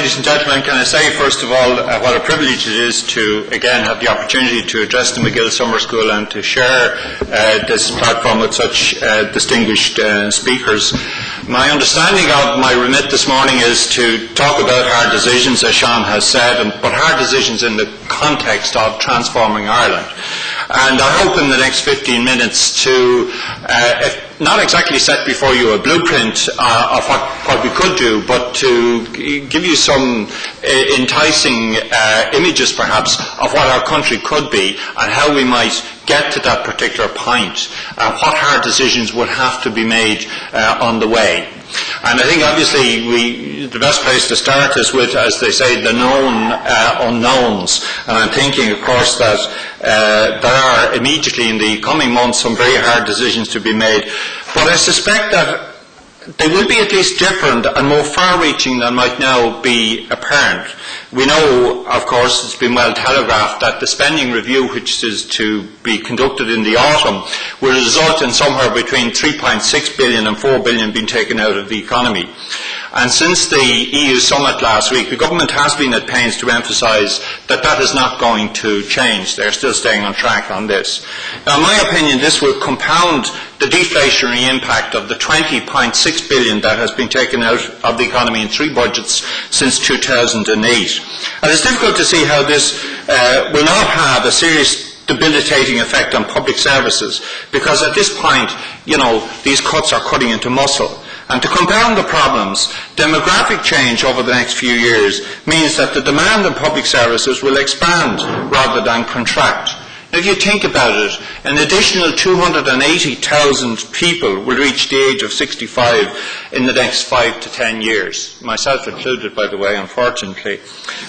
ladies and gentlemen, can I say first of all what a privilege it is to again have the opportunity to address the McGill Summer School and to share this platform with such distinguished speakers. My understanding of my remit this morning is to talk about hard decisions, as Sean has said, but hard decisions in the context of transforming Ireland. And I hope in the next 15 minutes to not exactly set before you a blueprint of what we could do, but to give you some enticing images perhaps of what our country could be and how we might get to that particular point, what hard decisions would have to be made on the way. And I think obviously the best place to start is with, as they say, the known unknowns. And I'm thinking, of course, that there are immediately in the coming months some very hard decisions to be made. But I suspect that they will be at least different and more far-reaching than might now be apparent. We know, of course, it's been well telegraphed that the spending review, which is to be conducted in the autumn, will result in somewhere between 3.6 billion and 4 billion being taken out of the economy. And since the EU summit last week, the government has been at pains to emphasise that that is not going to change. They're still staying on track on this. Now, in my opinion, this will compound the deflationary impact of the 20.6 billion that has been taken out of the economy in 3 budgets since 2008. And it's difficult to see how this will not have a serious debilitating effect on public services, because at this point, these cuts are cutting into muscle. And to compound the problems, demographic change over the next few years means that the demand on public services will expand rather than contract. If you think about it, an additional 280,000 people will reach the age of 65 in the next 5 to 10 years, myself included, by the way, unfortunately.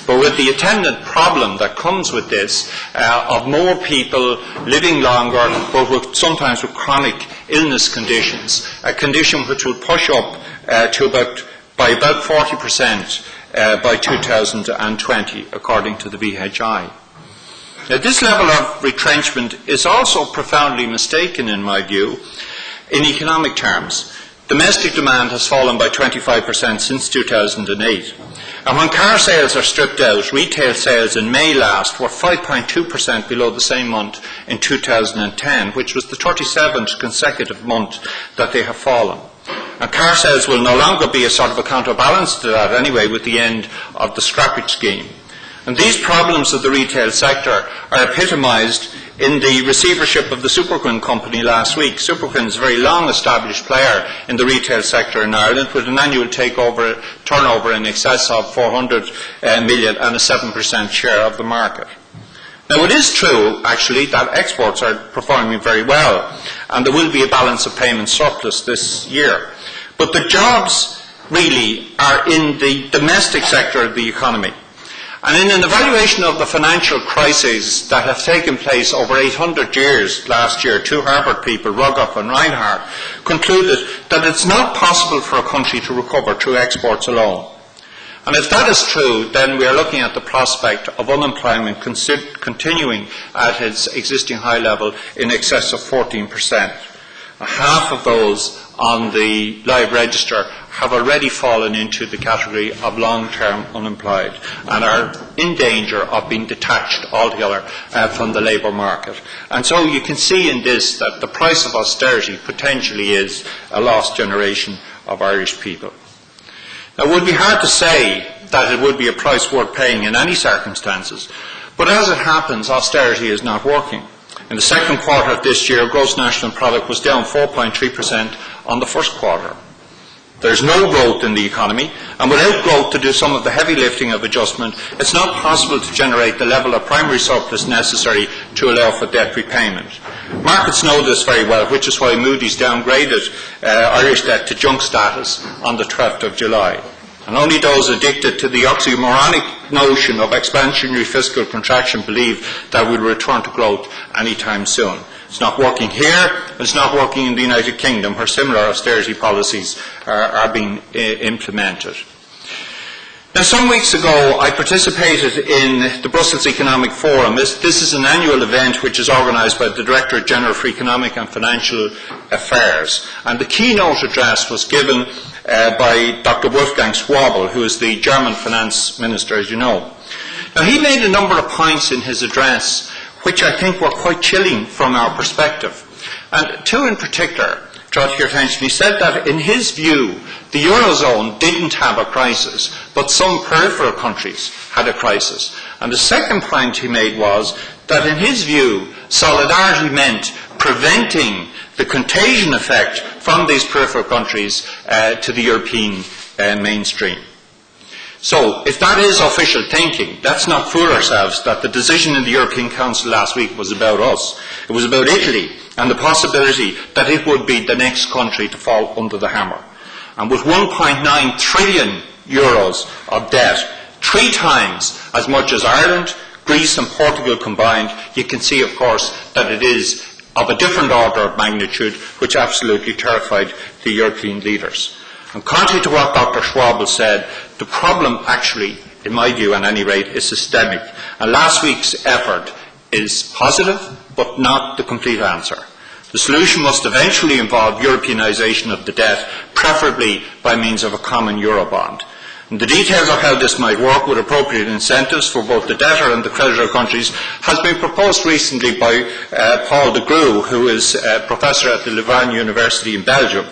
But with the attendant problem that comes with this, of more people living longer, but sometimes with chronic illness conditions, a condition which will push up by about 40% by 2020, according to the VHI. Now, this level of retrenchment is also profoundly mistaken, in my view, in economic terms. Domestic demand has fallen by 25% since 2008. And when car sales are stripped out, retail sales in May last were 5.2% below the same month in 2010, which was the 37th consecutive month that they have fallen. And car sales will no longer be a sort of a counterbalance to that anyway with the end of the scrappage scheme. And these problems of the retail sector are epitomised in the receivership of the Superquin company last week. Superquin is a very long-established player in the retail sector in Ireland with an annual turnover in excess of 400 million and a 7% share of the market. Now, it is true, actually, that exports are performing very well, and there will be a balance of payment surplus this year. But the jobs really are in the domestic sector of the economy. And in an evaluation of the financial crises that have taken place over 800 years last year, 2 Harvard people, Rugoff and Reinhardt, concluded that it's not possible for a country to recover through exports alone. And if that is true, then we are looking at the prospect of unemployment continuing at its existing high level in excess of 14%. Half of those on the live register have already fallen into the category of long-term unemployed and are in danger of being detached altogether from the labour market. And so you can see in this that the price of austerity potentially is a lost generation of Irish people. Now, it would be hard to say that it would be a price worth paying in any circumstances, but as it happens, austerity is not working. In the second quarter of this year, gross national product was down 4.3% on the first quarter. There's no growth in the economy, and without growth to do some of the heavy lifting of adjustment, it's not possible to generate the level of primary surplus necessary to allow for debt repayment. Markets know this very well, which is why Moody's downgraded Irish debt to junk status on the 12th of July. And only those addicted to the oxymoronic notion of expansionary fiscal contraction believe that we'll return to growth anytime soon. It's not working here, it's not working in the United Kingdom, where similar austerity policies are being implemented. Now, some weeks ago, I participated in the Brussels Economic Forum. This is an annual event which is organised by the Director General for Economic and Financial Affairs. And the keynote address was given by Dr. Wolfgang Schäuble, who is the German finance minister, as you know. Now, he made a number of points in his address which I think were quite chilling from our perspective. And two in particular draw to your attention. He said that in his view, the Eurozone didn't have a crisis, but some peripheral countries had a crisis. And the second point he made was that in his view, solidarity meant preventing the contagion effect from these peripheral countries to the European mainstream. So, if that is official thinking, let's not fool ourselves that the decision in the European Council last week was about us. It was about Italy and the possibility that it would be the next country to fall under the hammer. And with 1.9 trillion euros of debt, 3 times as much as Ireland, Greece and Portugal combined, you can see, of course, that it is of a different order of magnitude, which absolutely terrified the European leaders. And contrary to what Dr. Schäuble said, the problem actually, in my view at any rate, is systemic. And last week's effort is positive, but not the complete answer. The solution must eventually involve Europeanisation of the debt, preferably by means of a common Eurobond. And the details of how this might work with appropriate incentives for both the debtor and the creditor countries has been proposed recently by Paul de Grue, who is a professor at the Louvain University in Belgium.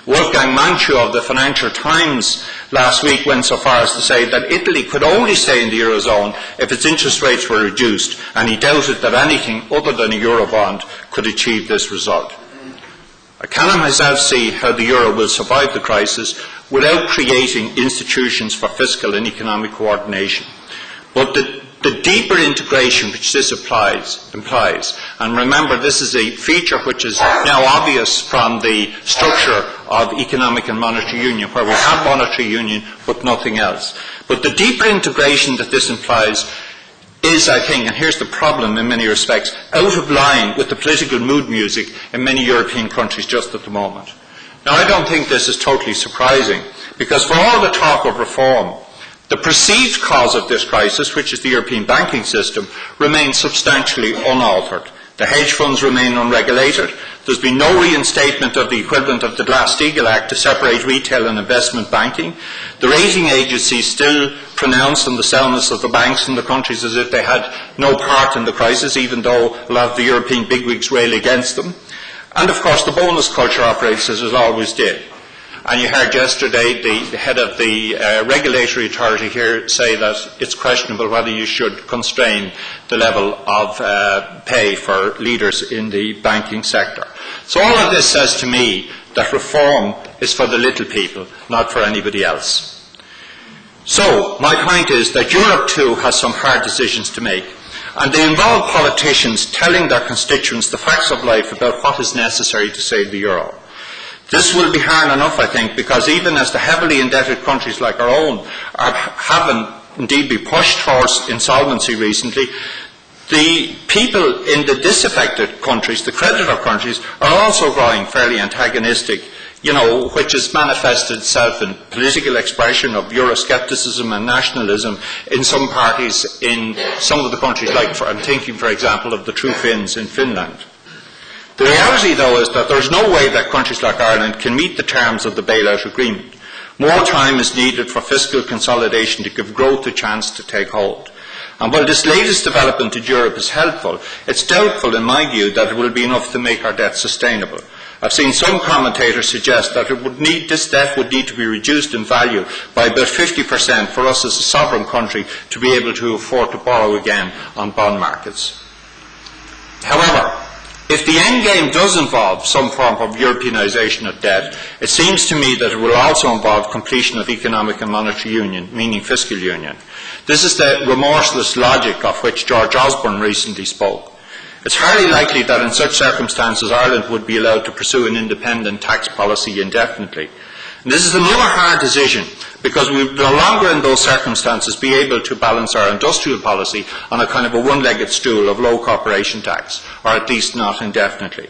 Wolfgang Manchu of the Financial Times last week went so far as to say that Italy could only stay in the Eurozone if its interest rates were reduced, and he doubted that anything other than a Eurobond could achieve this result. I cannot myself see how the Euro will survive the crisis without creating institutions for fiscal and economic coordination. But the deeper integration which this implies, and remember this is a feature which is now obvious from the structure of economic and monetary union, where we have monetary union but nothing else. But the deeper integration that this implies is, I think, and here's the problem in many respects, out of line with the political mood music in many European countries just at the moment. Now, I don't think this is totally surprising, because for all the talk of reform, the perceived cause of this crisis, which is the European banking system, remains substantially unaltered. The hedge funds remain unregulated. There's been no reinstatement of the equivalent of the Glass-Steagall Act to separate retail and investment banking. The rating agencies still pronounce on the soundness of the banks in the countries as if they had no part in the crisis, even though a lot of the European bigwigs rail against them. And of course the bonus culture operates as it always did. And you heard yesterday the head of the regulatory authority here say that it's questionable whether you should constrain the level of pay for leaders in the banking sector. So all of this says to me that reform is for the little people, not for anybody else. So my point is that Europe too has some hard decisions to make. And they involve politicians telling their constituents the facts of life about what is necessary to save the euro. This will be hard enough, I think, because even as the heavily indebted countries like our own have indeed been pushed towards insolvency recently, the people in the disaffected countries, the creditor countries, are also growing fairly antagonistic, which has manifested itself in political expression of Euroscepticism and nationalism in some parties in some of the countries, like I'm thinking, for example, of the True Finns in Finland. The reality, though, is that there is no way that countries like Ireland can meet the terms of the bailout agreement. More time is needed for fiscal consolidation to give growth a chance to take hold. And while this latest development in Europe is helpful, it's doubtful, in my view, that it will be enough to make our debt sustainable. I've seen some commentators suggest that this debt would need to be reduced in value by about 50% for us as a sovereign country to be able to afford to borrow again on bond markets. However, if the end game does involve some form of Europeanisation of debt, it seems to me that it will also involve completion of economic and monetary union, meaning fiscal union. This is the remorseless logic of which George Osborne recently spoke. It's hardly likely that in such circumstances Ireland would be allowed to pursue an independent tax policy indefinitely. And this is another hard decision, because we will no longer in those circumstances be able to balance our industrial policy on a kind of a one-legged stool of low corporation tax, or at least not indefinitely.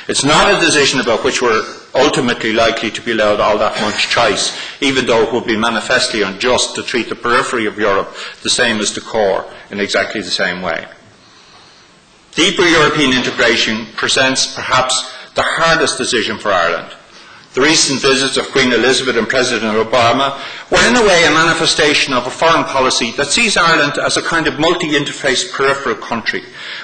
It's not a decision about which we're ultimately likely to be allowed all that much choice, even though it would be manifestly unjust to treat the periphery of Europe the same as the core in exactly the same way. Deeper European integration presents perhaps the hardest decision for Ireland. The recent visits of Queen Elizabeth and President Obama were in a way a manifestation of a foreign policy that sees Ireland as a kind of multi-interface peripheral country.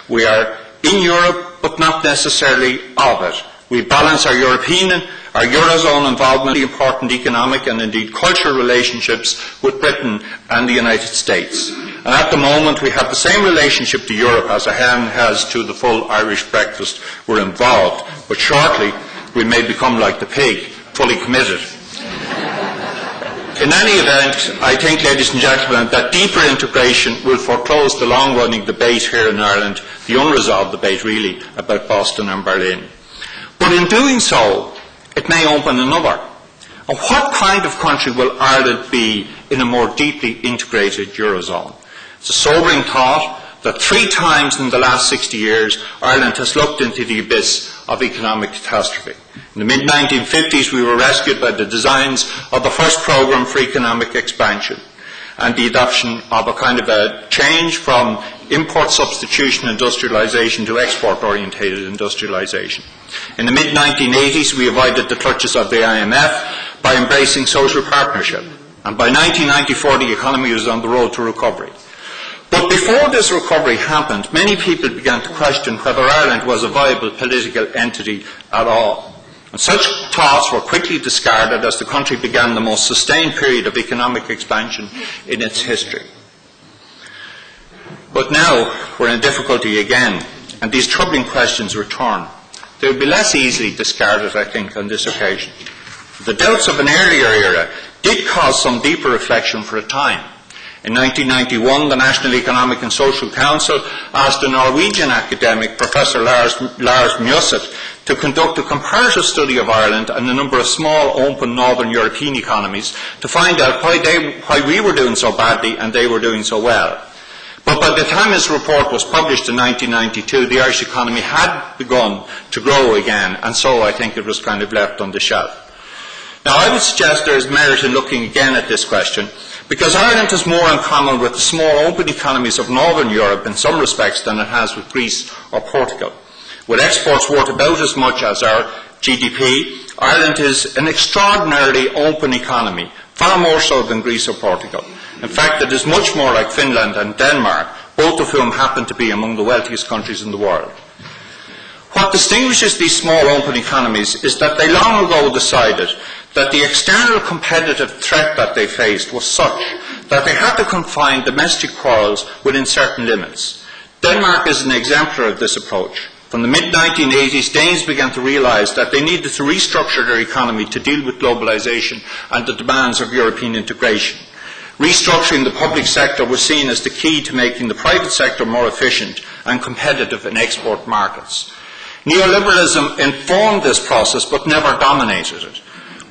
We are in Europe, but not necessarily of it. We balance our European, our Eurozone involvement, the important economic and indeed cultural relationships with Britain and the United States. And at the moment we have the same relationship to Europe as a hen has to the full Irish breakfast. We're involved, but shortly we may become like the pig, fully committed. In any event, I think, ladies and gentlemen, that deeper integration will foreclose the long-running debate here in Ireland, the unresolved debate really, about Boston and Berlin. But in doing so, it may open another. And what kind of country will Ireland be in a more deeply integrated Eurozone? It's a sobering thought that 3 times in the last 60 years, Ireland has looked into the abyss of economic catastrophe. In the mid-1950s, we were rescued by the designs of the first programme for economic expansion and the adoption of a kind of a change from import substitution industrialisation to export-orientated industrialisation. In the mid-1980s, we avoided the clutches of the IMF by embracing social partnership. And by 1994, the economy was on the road to recovery. But before this recovery happened, many people began to question whether Ireland was a viable political entity at all. And such thoughts were quickly discarded as the country began the most sustained period of economic expansion in its history. But now we're in difficulty again, and these troubling questions return. They will be less easily discarded, I think, on this occasion. The doubts of an earlier era did cause some deeper reflection for a time. In 1991, the National Economic and Social Council asked a Norwegian academic, Professor Lars Mjøseth, to conduct a comparative study of Ireland and a number of small, open Northern European economies to find out why we were doing so badly and they were doing so well. But by the time his report was published in 1992, the Irish economy had begun to grow again, and so I think it was kind of left on the shelf. Now, I would suggest there is merit in looking again at this question, because Ireland has more in common with the small open economies of Northern Europe in some respects than it has with Greece or Portugal. With exports worth about as much as our GDP, Ireland is an extraordinarily open economy, far more so than Greece or Portugal. In fact, it is much more like Finland and Denmark, both of whom happen to be among the wealthiest countries in the world. What distinguishes these small open economies is that they long ago decided that the external competitive threat that they faced was such that they had to confine domestic quarrels within certain limits. Denmark is an exemplar of this approach. From the mid-1980s, Danes began to realise that they needed to restructure their economy to deal with globalisation and the demands of European integration. Restructuring the public sector was seen as the key to making the private sector more efficient and competitive in export markets. Neoliberalism informed this process but never dominated it.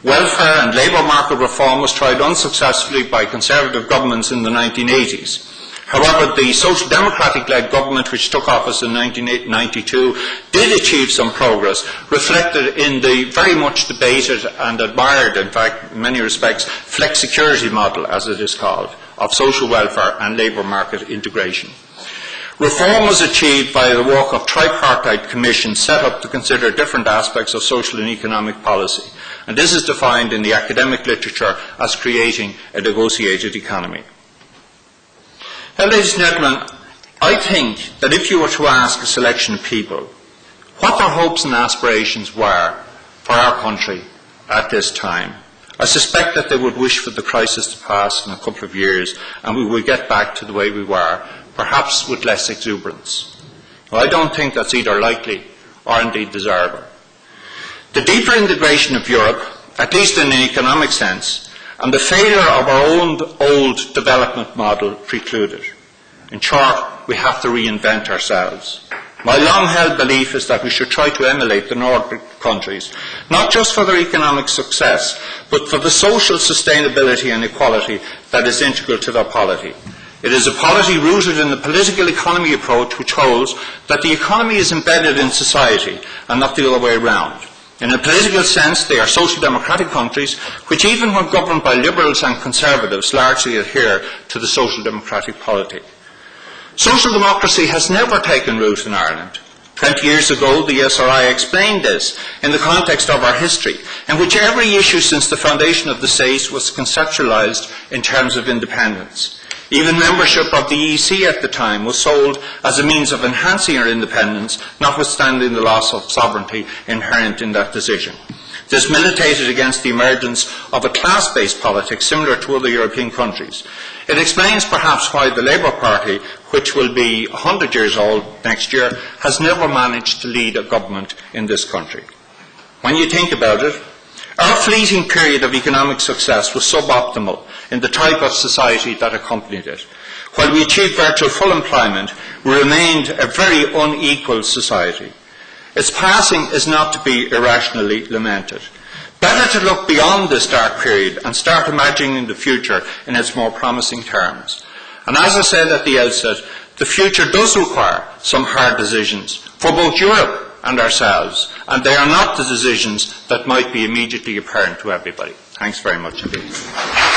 Welfare and labour market reform was tried unsuccessfully by Conservative governments in the 1980s. However, the Social Democratic-led government which took office in 1992 did achieve some progress, reflected in the very much debated and admired, in fact, in many respects, flex-security model, as it is called, of social welfare and labour market integration. Reform was achieved by the work of tripartite commissions set up to consider different aspects of social and economic policy. And this is defined in the academic literature as creating a negotiated economy. Now, ladies and gentlemen, I think that if you were to ask a selection of people what their hopes and aspirations were for our country at this time, I suspect that they would wish for the crisis to pass in a couple of years and we would get back to the way we were, perhaps with less exuberance. Well, I don't think that's either likely or indeed desirable. The deeper integration of Europe, at least in an economic sense, and the failure of our own old development model precluded. In short, we have to reinvent ourselves. My long-held belief is that we should try to emulate the Nordic countries, not just for their economic success, but for the social sustainability and equality that is integral to their polity. It is a polity rooted in the political economy approach which holds that the economy is embedded in society and not the other way around. In a political sense, they are social democratic countries which, even when governed by liberals and conservatives, largely adhere to the social democratic polity. Social democracy has never taken root in Ireland. 20 years ago, the SRI explained this in the context of our history, in which every issue since the foundation of the state was conceptualised in terms of independence. Even membership of the EC at the time was sold as a means of enhancing our independence, notwithstanding the loss of sovereignty inherent in that decision. This militated against the emergence of a class-based politics similar to other European countries. It explains perhaps why the Labour Party, which will be 100 years old next year, has never managed to lead a government in this country. When you think about it, our fleeting period of economic success was suboptimal in the type of society that accompanied it. While we achieved virtual full employment, we remained a very unequal society. Its passing is not to be irrationally lamented. Better to look beyond this dark period and start imagining the future in its more promising terms. And as I said at the outset, the future does require some hard decisions for both Europe and ourselves, and they are not the decisions that might be immediately apparent to everybody. Thanks very much indeed.